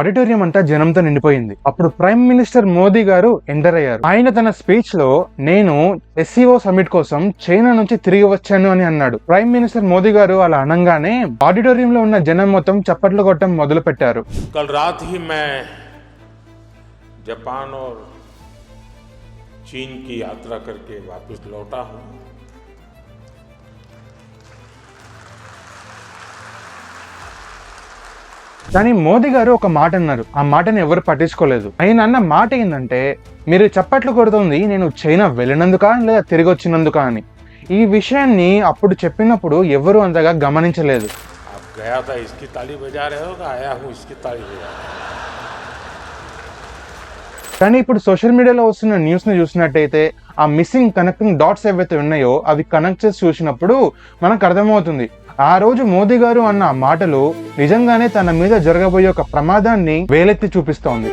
Auditorium అంతా జనంతో నిండిపోయింది. అప్పుడు ప్రైమ్ మినిస్టర్ మోదీ గారు ఎంటర్ అయ్యారు. ఆయన తన స్పీచ్ లో నేను SCO సమిట్ కోసం చైనా నుంచి తిరిగి వచ్చాను అని అన్నాడు. ప్రైమ్ మినిస్టర్ మోదీ గారు అలా అనగానే ఆడిటోరియంలో ఉన్న జనం మొత్తం చప్పట్లు కొట్టడం మొదలు పెట్టారు. कल रात ही मैं जापान और चीन की यात्रा करके वापस लौटा हूं। కానీ మోదీ గారు ఒక మాట అన్నారు. ఆ మాటని ఎవరు పట్టించుకోలేదు. ఆయన అన్న మాట ఏంటంటే, మీరు చప్పట్లు కొడుతుంది నేను చైనా వెళ్ళినందుక లేదా తిరిగి వచ్చినందుక అని. ఈ విషయాన్ని అప్పుడు చెప్పినప్పుడు ఎవరు అంతగా గమనించలేదు. आप गया था इसकी ताली बजा रहे हो, आया हूं इसकी ताली बजा रहे हो। కానీ ఇప్పుడు సోషల్ మీడియాలో వస్తున్న న్యూస్ ని చూసినట్టయితే ఆ మిస్సింగ్ కనెక్టింగ్ డాట్స్ ఏవైతే ఉన్నాయో అవి కనెక్ట్ చేసి చూసినప్పుడు మనకు అర్థమవుతుంది. ఆ రోజు మోదీ గారు అన్న మాటలు నిజంగానే తన మీద జరగబోయే ఒక ప్రమాదాన్ని వేలెత్తి చూపిస్తోంది.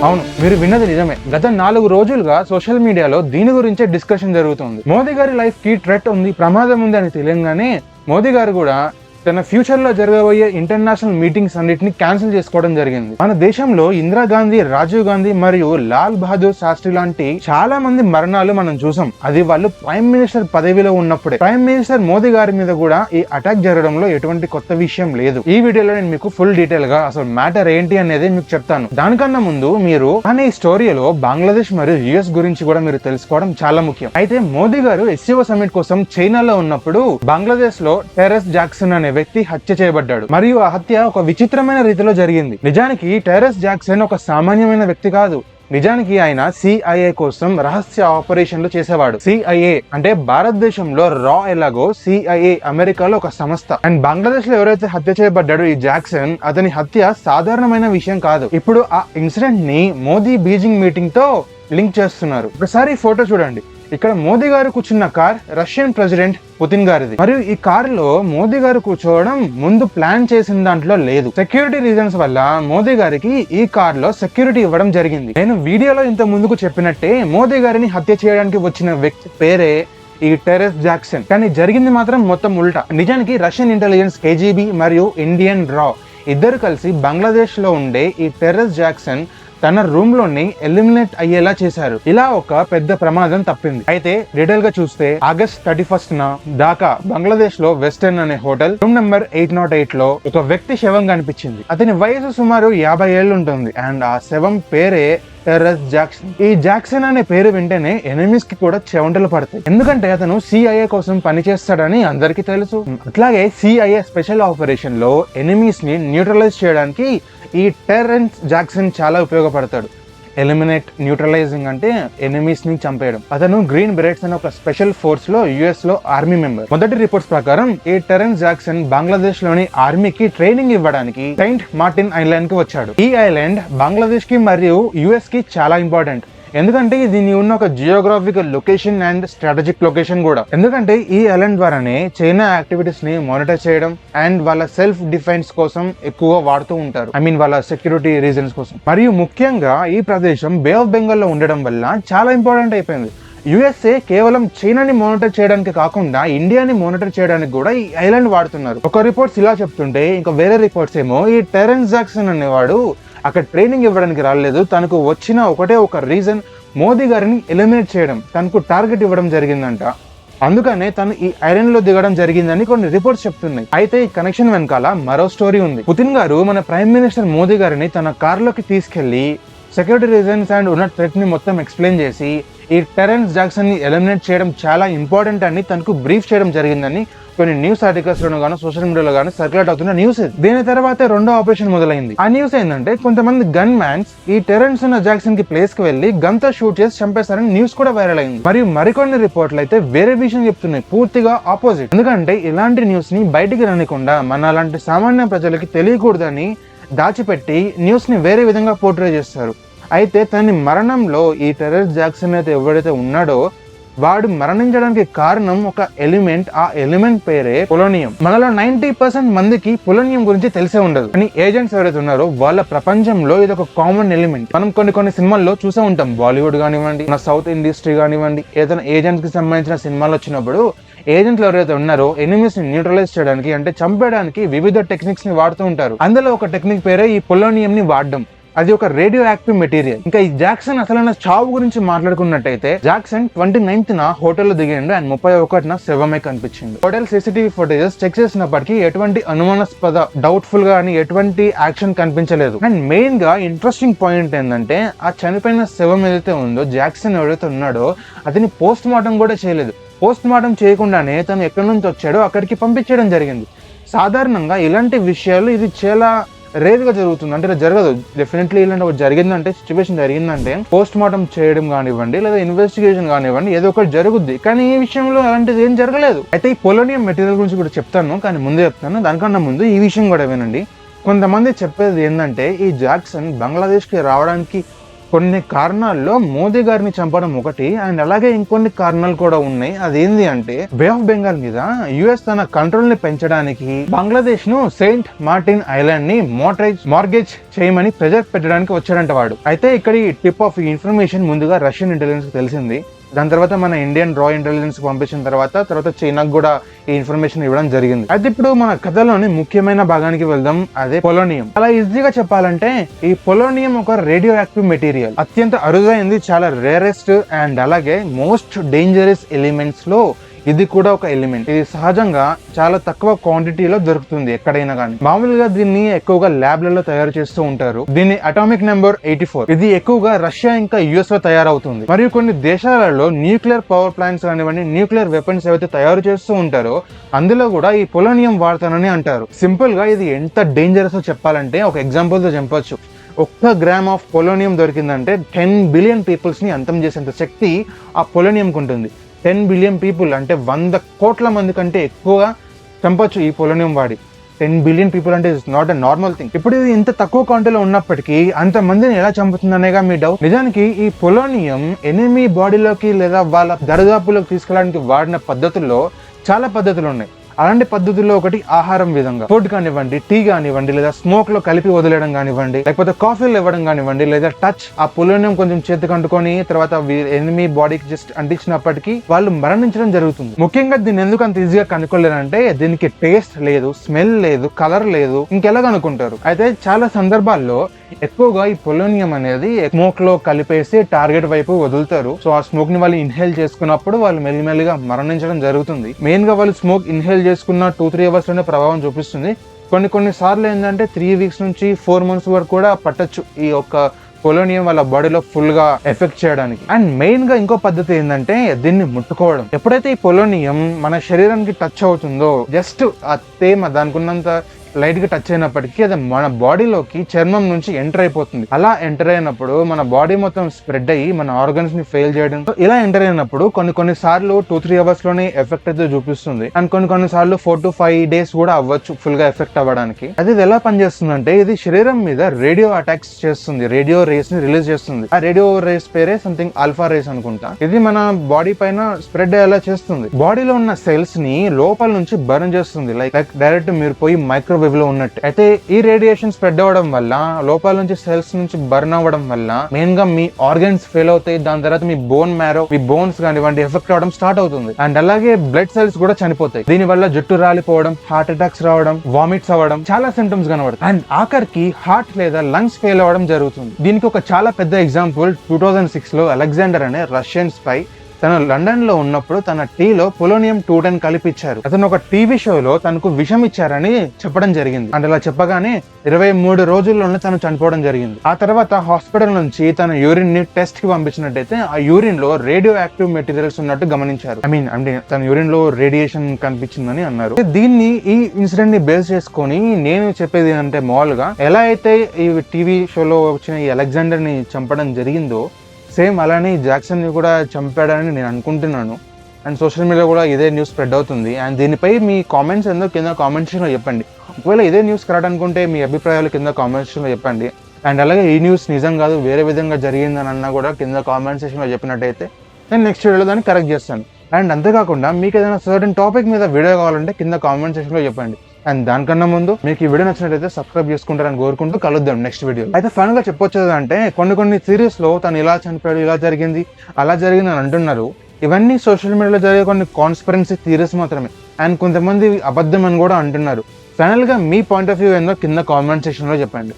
అవును, మీరు విన్నది నిజమే. గత 4 రోజులుగా సోషల్ మీడియాలో దీని గురించే డిస్కషన్ జరుగుతుంది. మోదీ గారి లైఫ్ కి థ్రెట్ ఉంది, ప్రమాదం ఉంది అని తెలియగానే మోదీ గారు కూడా తన ఫ్యూచర్ లో జరగబోయే ఇంటర్నేషనల్ మీటింగ్స్ అన్నిటిని క్యాన్సిల్ చేసుకోవడం జరిగింది. మన దేశంలో ఇందిరాగాంధీ, రాజీవ్ గాంధీ మరియు లాల్ బహదూర్ శాస్త్రి లాంటి చాలా మంది మరణాలు మనం చూసాం. అది వాళ్ళు ప్రైమ్ మినిస్టర్ పదవిలో ఉన్నప్పుడే. ప్రైమ్ మినిస్టర్ మోదీ గారి మీద కూడా ఈ అటాక్ జరగడంలో ఎటువంటి కొత్త విషయం లేదు. ఈ వీడియోలో నేను మీకు ఫుల్ డీటెయిల్ గా అసలు మ్యాటర్ ఏంటి అనేది మీకు చెప్తాను. దానికన్నా ముందు మీరు కానీ ఈ స్టోరీలో బంగ్లాదేశ్ మరియు US గురించి కూడా మీరు తెలుసుకోవడం చాలా ముఖ్యం. అయితే మోదీ గారు SCO సమిట్ కోసం చైనాలో ఉన్నప్పుడు బంగ్లాదేశ్ లో టెరెస్ జాక్సన్ అనే వ్యక్తి హత్య చేయబడ్డాడు. మరియు ఆ హత్య ఒక విచిత్రమైన రీతిలో జరిగింది. నిజానికి టెరెస్ జాక్సన్ ఒక సామాన్యమైన వ్యక్తి కాదు. నిజానికి ఆయన CIA కోసం రహస్య ఆపరేషన్లు చేసేవాడు. CIA అంటే భారతదేశంలో రా ఎలాగో CIA అమెరికాలో ఒక సంస్థ. అండ్ బంగ్లాదేశ్ లో ఎవరైతే హత్య చేయబడ్డాడో ఈ జాక్సన్, అతని హత్య సాధారణమైన విషయం కాదు. ఇప్పుడు ఆ ఇన్సిడెంట్ ని మోదీ బీజింగ్ మీటింగ్ తో లింక్ చేస్తున్నారు. ఒకసారి ఫోటో చూడండి. ఇక్కడ మోదీ గారు కూర్చున్న కార్ రష్యన్ ప్రెసిడెంట్ పుతిన్ గారిది. మరియు ఈ కార్ లో మోదీ గారు కూర్చోవడం ముందు ప్లాన్ చేసిన దాంట్లో లేదు. సెక్యూరిటీ రీజన్స్ వల్ల మోదీ గారికి ఈ కార్ లో సెక్యూరిటీ ఇవ్వడం జరిగింది. నేను వీడియోలో ఇంత ముందుకు చెప్పినట్టే మోదీ గారిని హత్య చేయడానికి వచ్చిన వ్యక్తి పేరే ఈ టెరెస్ జాక్సన్. కానీ జరిగింది మాత్రం మొత్తం ఉల్టా. నిజానికి రష్యన్ ఇంటెలిజెన్స్ KGB మరియు ఇండియన్ రా ఇద్దరు కలిసి బంగ్లాదేశ్ లో ఉండే ఈ టెరెస్ జాక్సన్ తన రూమ్ లోని ఎలిమినేట్ అయ్యేలా చేశారు. ఇలా ఒక పెద్ద ప్రమాదం తప్పింది. అయితే డీటెయిల్ గా చూస్తే ఆగస్ట్ 31న ఢాకా బంగ్లాదేశ్ లో వెస్టర్న్ అనే హోటల్ రూమ్ నెంబర్ 808 లో ఒక వ్యక్తి శవం కనిపించింది. అతని వయసు సుమారు 50 ఏళ్ళు ఉంటుంది. అండ్ ఆ శవం పేరే టెరెస్ జాక్సన్. ఈ జాక్సన్ అనే పేరు వింటేనే ఎనిమీస్ కి కూడా చెవంటలు పడతాయి. ఎందుకంటే అతను CIA కోసం పనిచేస్తాడని అందరికీ తెలుసు. అట్లాగే CIA స్పెషల్ ఆపరేషన్ లో ఎనిమీస్ ని న్యూట్రలైజ్ చేయడానికి ఈ టెరెన్స్ జాక్సన్ చాలా ఉపయోగపడతాడు. ఎలిమినేట్, న్యూట్రలైజింగ్ అంటే ఎనిమీస్ ని చంపేయడం. అతను గ్రీన్ బెరెట్స్ అనే ఒక స్పెషల్ ఫోర్స్ లో US లో ఆర్మీ మెంబర్. మొదటి రిపోర్ట్స్ ప్రకారం ఈ టెరెన్స్ జాక్సన్ బంగ్లాదేశ్ లోని ఆర్మీకి ట్రైనింగ్ ఇవ్వడానికి సెయింట్ మార్టిన్ ఐలాండ్ కి వచ్చాడు. ఈ ఐలాండ్ బంగ్లాదేశ్ కి మరియు US కి చాలా ఇంపార్టెంట్. ఎందుకంటే దీని ఉన్న ఒక geographical location and strategic location కూడా. ఎందుకంటే ఈ ఐలాండ్ ద్వారానే చైనా యాక్టివిటీస్ ని మానిటర్ చేయడం అండ్ వాళ్ళ సెల్ఫ్ డిఫెన్స్ కోసం ఎక్కువ వాడుతూ ఉంటారు. వాళ్ళ సెక్యూరిటీ రీజన్స్ కోసం. మరియు ముఖ్యంగా ఈ ప్రదేశం బే ఆఫ్ బెంగాల్ లో ఉండడం వల్ల చాలా ఇంపార్టెంట్ అయిపోయింది. USA కేవలం చైనాని మానిటర్ చేయడానికి కాకుండా ఇండియాని మానిటర్ చేయడానికి కూడా ఈ ఐలాండ్ వాడుతున్నారు. ఒక రిపోర్ట్స్ ఇలా చెప్తుంటే ఇంకా వేరే రిపోర్ట్స్ ఏమో ఈ టెరెన్స్ జాక్సన్ అనేవాడు అక్కడ ట్రైనింగ్ ఇవ్వడానికి రాలేదు. తనకు వచ్చిన ఒకటే ఒక రీజన్ మోదీ గారిని ఎలిమినేట్ చేయడం. తనకు టార్గెట్ ఇవ్వడం జరిగిందంట. అందుకనే తను ఈ ఐలాండ్ లో దిగడం జరిగిందని కొన్ని రిపోర్ట్స్ చెప్తున్నాయి. అయితే ఈ కనెక్షన్ వెనకాల మరో స్టోరీ ఉంది. పుతిన్ గారు మన ప్రైమ్ మినిస్టర్ మోదీ గారిని తన కార్లోకి తీసుకెళ్లి సెక్యూరిటీ రీజన్స్ అండ్ ఉన్న థ్రెట్ ని మొత్తం ఎక్స్ప్లెయిన్ చేసి ఈ టెరెన్స్ జాక్సన్ ని ఎలిమినేట్ చేయడం చాలా ఇంపార్టెంట్ అని తనకు బ్రీఫ్ చేయడం జరిగిందని కొన్ని న్యూస్ ఆర్టికల్స్ లోను గాను సోషల్ మీడియాలో గాను సర్క్యులేట్ అవుతున్న న్యూస్. దీని తర్వాత రెండో ఆపరేషన్ మొదలైంది. ఆ న్యూస్ ఏంటంటే కొంతమంది గన్ మ్యాన్స్ ఈ టెరెన్స్ ఉన్న జాక్సన్ కి ప్లేస్ కి వెళ్లి గన్ తో షూట్ చేసి చంపేశారని న్యూస్ కూడా వైరల్ అయింది. మరియు మరికొన్ని రిపోర్ట్లు అయితే వేరే విషయం చెప్తున్నాయి, పూర్తిగా ఆపోజిట్. ఎందుకంటే ఇలాంటి న్యూస్ ని బయటికి రానికుండా మన అలాంటి సామాన్య ప్రజలకి తెలియకూడదని దాచిపెట్టి న్యూస్ ని వేరే విధంగా పోర్ట్రే చేస్తారు. అయితే తన మరణంలో ఈ టెరెస్ జాక్సన్ అయితే ఎవరైతే ఉన్నాడో వాడు మరణించడానికి కారణం ఒక ఎలిమెంట్. ఆ ఎలిమెంట్ పేరే పొలోనియం. మనలో 90% మందికి పొలోనియం గురించి తెలిసే ఉండదు. కానీ ఏజెంట్స్ ఎవరైతే ఉన్నారో వాళ్ళ ప్రపంచంలో ఇది ఒక కామన్ ఎలిమెంట్. మనం కొన్ని సినిమాల్లో చూసే ఉంటాం. బాలీవుడ్ కానివ్వండి, మన సౌత్ ఇండస్ట్రీ కానివ్వండి, ఏదైనా ఏజెంట్స్ కి సంబంధించిన సినిమాలు వచ్చినప్పుడు ఏజెంట్లు ఎవరైతే ఉన్నారో ఎనిమీస్ ని న్యూట్రలైజ్ చేయడానికి అంటే చంపేయడానికి వివిధ టెక్నిక్స్ ని వాడుతూ ఉంటారు. అందులో ఒక టెక్నిక్ పేరే ఈ పొలోనియం ని వాడడం. అది ఒక రేడియో యాక్టివ్ మెటీరియల్. ఇంకా ఈ జాక్సన్ అసలైన చావు గురించి మాట్లాడుకున్నట్టయితే జాక్సన్ 29th హోటల్లో దిగిండు అండ్ 31న శవమే కనిపించింది. హోటల్ సీసీటీవీ ఫుటేజెస్ చెక్ చేసినప్పటికీ ఎటువంటి అనుమానాస్పద డౌట్ఫుల్ గా అని ఎటువంటి యాక్షన్ కనిపించలేదు. అండ్ మెయిన్ గా ఇంట్రెస్టింగ్ పాయింట్ ఏంటంటే ఆ చనిపోయిన శవం ఏదైతే ఉందో జాక్సన్ ఎవరైతే ఉన్నాడో అతని పోస్ట్ మార్టం కూడా చేయలేదు. పోస్ట్ మార్టం చేయకుండానే తను ఎక్కడి నుంచి వచ్చాడో అక్కడికి పంపించడం జరిగింది. సాధారణంగా ఇలాంటి విషయాలు ఇది చాలా రేర్ గా జరుగుతుంది, అంటే జరగదు. డెఫినెట్లీ ఇలాంటి ఒకటి జరిగిందంటే, సిచ్యువేషన్ జరిగిందంటే పోస్ట్ మార్టం చేయడం కానివ్వండి లేదా ఇన్వెస్టిగేషన్ కానివ్వండి ఏదో ఒకటి జరుగుద్ది. కానీ ఈ విషయంలో అలాంటిది ఏం జరగలేదు. అయితే ఈ పొలోనియం మెటీరియల్ గురించి కూడా చెప్తాను, కానీ ముందే చెప్తాను. దానికన్నా ముందు ఈ విషయం కూడా వినండి. కొంతమంది చెప్పేది ఏంటంటే ఈ జాక్సన్ బంగ్లాదేశ్ కి రావడానికి కొన్ని కారణాల్లో మోదీ గారిని చంపడం ఒకటి, అండ్ అలాగే ఇంకొన్ని కారణాలు కూడా ఉన్నాయి. అదేంటి అంటే బే ఆఫ్ బెంగాల్ మీద యుఎస్ తన కంట్రోల్ ని పెంచడానికి బంగ్లాదేశ్ ను సెయింట్ మార్టిన్ ఐలాండ్ ని మార్గేజ్ చేయమని ప్రెజర్ పెట్టడానికి వచ్చాడంట వాడు. అయితే ఇక్కడ ఈ టిప్ ఆఫ్ ఇన్ఫర్మేషన్ ముందుగా రష్యన్ ఇంటెలిజెన్స్ కి తెలిసింది. దాని తర్వాత మన ఇండియన్ రా ఇంటెలిజెన్స్ పంపించిన తర్వాత చైనాకు కూడా ఈ ఇన్ఫర్మేషన్ ఇవ్వడం జరిగింది. అయితే ఇప్పుడు మన కథలోని ముఖ్యమైన భాగానికి వెళ్దాం, అదే పొలోనియం. అలా ఈజీగా చెప్పాలంటే ఈ పొలోనియం ఒక రేడియో యాక్టివ్ మెటీరియల్, అత్యంత అరుదైంది, చాలా రేరెస్ట్ అండ్ అలాగే మోస్ట్ డేంజరస్ ఎలిమెంట్స్ లో ఇది కూడా ఒక ఎలిమెంట్. ఇది సహజంగా చాలా తక్కువ క్వాంటిటీలో దొరుకుతుంది ఎక్కడైనా కానీ. మామూలుగా దీన్ని ఎక్కువగా ల్యాబ్లలో తయారు చేస్తూ ఉంటారు. దీని అటామిక్ నెంబర్ 84. ఇది ఎక్కువగా రష్యా ఇంకా యుఎస్ లో తయారవుతుంది. మరియు కొన్ని దేశాలలో న్యూక్లియర్ పవర్ ప్లాంట్స్ కానివ్వండి, న్యూక్లియర్ వెపన్స్ ఏవైతే తయారు చేస్తూ ఉంటారో అందులో కూడా ఈ పొలోనియం వాడతానని అంటారు. సింపుల్ గా ఇది ఎంత డేంజరస్ చెప్పాలంటే ఒక ఎగ్జాంపుల్ తో చెప్పొచ్చు. 1 గ్రామ్ ఆఫ్ పొలోనియం దొరికిందంటే 10 బిలియన్ పీపుల్స్ ని అంతం చేసేంత శక్తి ఆ పొలోనియంకి ఉంటుంది. 10 బిలియన్ పీపుల్ అంటే 100 కోట్ల మంది కంటే ఎక్కువగా చంపొచ్చు ఈ పొలోనియం వాడి. 10 బిలియన్ పీపుల్ అంటే it's not a normal thing. ఇప్పుడు ఇది ఇంత తక్కువ క్వాంటిటీలో ఉన్నప్పటికీ అంత మందిని ఎలా చంపుతుందనేగా మీ డౌట్. నిజానికి ఈ పొలోనియం ఎనిమీ బాడీలోకి లేదా వాళ్ళ దరిదాపులోకి తీసుకెళ్ళడానికి వాడిన పద్ధతుల్లో చాలా పద్ధతులు ఉన్నాయి. అలాంటి పద్ధతుల్లో ఒకటి ఆహారం విధంగా, ఫుడ్ కానివ్వండి, టీ కానివ్వండి, లేదా స్మోక్ లో కలిపి వదిలేయడం కానివ్వండి, లేకపోతే కాఫీలు ఇవ్వడం కానివ్వండి, లేదా టచ్ ఆ పొలోనియం కొంచెం చేతికి అంటుకొని తర్వాత ఎనిమీ బాడీకి జస్ట్ అంటించినప్పటికీ వాళ్ళు మరణించడం జరుగుతుంది. ముఖ్యంగా దీన్ని ఎందుకు అంత ఈజీగా కనుక్కోలేరంటే దీనికి టేస్ట్ లేదు, స్మెల్ లేదు, కలర్ లేదు, ఇంకెలా కనుక్కుంటారు. అయితే చాలా సందర్భాల్లో ఎక్కువగా ఈ పొలోనియం అనేది స్మోక్ లో కలిపేసి టార్గెట్ వైపు వదులుతారు. సో ఆ స్మోక్ ని వాళ్ళు ఇన్హేల్ చేసుకున్నప్పుడు వాళ్ళు మెల్లిమెల్లిగా మరణించడం జరుగుతుంది. మెయిన్ గా వాళ్ళు స్మోక్ ఇన్హేల్ చేసుకున్న 2-3 అవర్స్ లోనే ప్రభావం చూపిస్తుంది. కొన్ని సార్లు ఏంటంటే 3 వీక్స్ నుంచి 4 months వరకు కూడా పట్టొచ్చు ఈ యొక్క పొలోనియం వాళ్ళ బాడీలో ఫుల్ గా ఎఫెక్ట్ చేయడానికి. అండ్ మెయిన్ గా ఇంకో పద్ధతి ఏంటంటే దీన్ని ముట్టుకోవడం. ఎప్పుడైతే ఈ పొలోనియం మన శరీరానికి టచ్ అవుతుందో జస్ట్ ఆ తేమ దానికి ఉన్నంత లైట్ గా టచ్ అయినప్పటికీ అది మన బాడీలోకి చర్మం నుంచి ఎంటర్ అయిపోతుంది. అలా ఎంటర్ అయినప్పుడు మన బాడీ మొత్తం స్ప్రెడ్ అయ్యి మన ఆర్గన్స్ ని ఫెయిల్ చేయడం. ఇలా ఎంటర్ అయినప్పుడు కొన్ని సార్లు 2-3 అవర్స్ లోనే ఎఫెక్ట్ అయితే చూపిస్తుంది. అండ్ కొన్ని సార్లు 4 to 5 days కూడా అవ్వచ్చు ఫుల్ గా ఎఫెక్ట్ అవ్వడానికి. అది ఎలా పనిచేస్తుంది అంటే ఇది శరీరం మీద రేడియో అటాక్స్ చేస్తుంది, రేడియో రేస్ ని రిలీజ్ చేస్తుంది. ఆ రేడియో రేస్ పేరే సంథింగ్ ఆల్ఫా రేస్ అనుకుంటా. ఇది మన బాడీ పైన స్ప్రెడ్ అయ్యేలా చేస్తుంది. బాడీలో ఉన్న సెల్స్ ని లోపల నుంచి బర్న్ చేస్తుంది, లైక్ డైరెక్ట్ మీరు పోయి మైక్రోవేవ్ లో ఉన్నట్టు. అయితే ఈ రేడియేషన్ స్ప్రెడ్ అవ్వడం వల్ల లోపల నుంచి సెల్స్ నుంచి బర్న్ అవ్వడం వల్ల మెయిన్ గా మీ ఆర్గన్స్ ఫెయిల్ అవుతాయి. దాని తర్వాత మీ బోన్ మ్యారో, మీ బోన్స్ కానివ్వండి ఎఫెక్ట్ అవడం స్టార్ట్ అవుతుంది. అండ్ అలాగే బ్లడ్ సెల్స్ కూడా చనిపోతాయి. దీని వల్ల జుట్టు రాలిపోవడం, హార్ట్ అటాక్స్ రావడం, వామిట్స్ అవ్వడం చాలా సింటమ్స్ కనబడతాయి. అండ్ ఆఖరికి హార్ట్ లేదా లంగ్స్ ఫెయిల్ అవ్వడం జరుగుతుంది. దీనికి ఒక చాలా పెద్ద ఎగ్జాంపుల్ 2006 లో అలెగ్జాండర్ అనే రష్యన్ స్పై తను లండన్ లో ఉన్నప్పుడు తన టీలో పొలోనియం 210 కలిపిచ్చారు. అతను ఒక టీవీ షోలో తనకు విషం ఇచ్చారని చెప్పడం జరిగింది. అండ్ అలా చెప్పగానే 23 రోజుల్లోనే తను చనిపోవడం జరిగింది. ఆ తర్వాత హాస్పిటల్ నుంచి తన యూరిన్ ని టెస్ట్ కి పంపించినట్టయితే ఆ యూరిన్ లో రేడియో యాక్టివ్ మెటీరియల్స్ ఉన్నట్టు గమనించారు. అంటే తన యూరిన్ లో రేడియేషన్ కనిపించిందని అన్నారు. దీన్ని ఈ ఇన్సిడెంట్ ని బేస్ చేసుకొని నేను చెప్పేది ఏంటంటే మామూలుగా ఎలా అయితే ఈ టీవీ షోలో వచ్చిన ఈ అలెగ్జాండర్ ని చంపడం జరిగిందో సేమ్ అలానే జాక్సన్ ని కూడా చంపాడని నేను అనుకుంటున్నాను. అండ్ సోషల్ మీడియా కూడా ఇదే న్యూస్ స్ప్రెడ్ అవుతుంది. అండ్ దీనిపై మీ కామెంట్స్ ఏందో కింద కామెంట్ సెక్షన్ లో చెప్పండి. ఒకవేళ ఇదే న్యూస్ కరెక్ట్ అనుకుంటే మీ అభిప్రాయాలు కింద కామెంట్ సెక్షన్ లో చెప్పండి. అండ్ అలాగే ఈ న్యూస్ నిజం కాదు వేరే విధంగా జరిగిందని అన్నా కూడా కింద కామెంట్ సెక్షన్ లో చెప్పినట్టయితే నేను నెక్స్ట్ వీడియోలో దాన్ని కరెక్ట్ చేస్తాను. అండ్ అంతేకాకుండా మీకు ఏదైనా సర్టన్ టాపిక్ మీద వీడియో కావాలంటే కింద కామెంట్ సెక్షన్ లో చెప్పండి. అండ్ దానికన్నా ముందు మీకు ఈ వీడియో నచ్చినట్లయితే సబ్స్క్రైబ్ చేసుకుంటారని కోరుకుంటూ కలుద్దాం నెక్స్ట్ వీడియో. అయితే ఫైనల్ గా చెప్పొచ్చేది అంటే కొన్ని సిరీస్ లో తను ఇలా చనిపోయాడు, ఇలా జరిగింది, అలా జరిగింది అని అంటున్నారు. ఇవన్నీ సోషల్ మీడియాలో జరిగే కొన్ని కాన్స్పిరెన్సీ థియరీస్ మాత్రమే, అండ్ కొంతమంది అబద్ధం అని కూడా అంటున్నారు. ఫైనల్గా మీ పాయింట్ ఆఫ్ వ్యూ ఏందో కింద కామెంట్ సెక్షన్లో చెప్పండి.